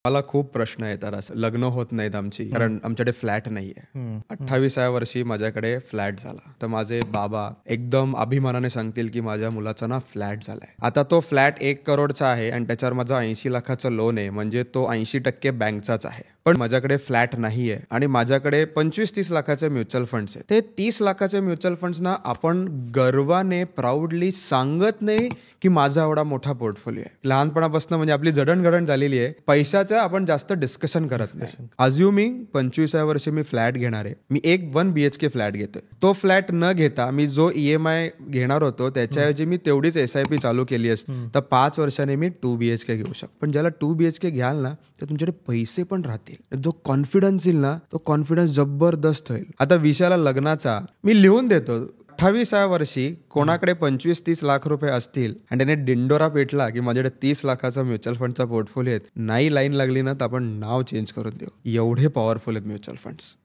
मला खूप प्रश्न येतात असं लग्न होत नाहीत आमची कारण आमच्याकडे फ्लॅट नाहीये. 28व्या वर्षी माझ्याकडे फ्लॅट झाला तर माझे बाबा एकदम अभिमानाने सांगतील की माझ्या मुलाचा ना फ्लॅट झालाय. आता तो फ्लॅट 1 करोडचा आहे आणि त्याच्यावर माझं 80 लाखाचं लोन आहे, म्हणजे तो 80% बँकचाच आहे. पण माझ्याकडे फ्लॅट नाहीये आणि माझ्याकडे 25-30 लाखाचे म्युच्युअल फंड्स आहेत. ते 30 लाखाचे म्युच्युअल फंड्स ना आपण गर्वाने प्राऊडली सांगत नाही की माझा एवढा मोठा पोर्टफोलिओ आहे. लहानपणापासून म्हणजे आपली जडणघडण झालेली आहे, पैशाचं आपण जास्त डिस्कशन करत नाही. अज्युमिंग 25व्या वर्षी मी फ्लॅट घेणार आहे, मी एक 1 BHK फ्लॅट घेतोय. तो फ्लॅट न घेता मी जो EMI घेणार होतो त्याच्याऐवजी मी तेवढीच SIP चालू केली असती तर 5 वर्षांनी मी 2 BHK घेऊ शकतो. पण ज्याला 2 BHK घ्याल ना तर तुमच्याकडे पैसे पण राहतील, जो कॉन्फिडन्स येईल ना तो कॉन्फिडन्स जबरदस्त होईल. आता विषयाला लग्नाचा मी लिहून देतो. 28व्या वर्षी कोणाकडे 25-30 लाख रुपये असतील आणि त्याने डिंडोरा पेटला की माझ्याकडे 30 लाखाचा म्युच्युअल फंडचा पोर्टफोलिओ आहे, नाही लाईन लागली ना तर आपण नाव चेंज करून देऊ. एवढे पॉवरफुल आहेत म्युच्युअल फंड्स.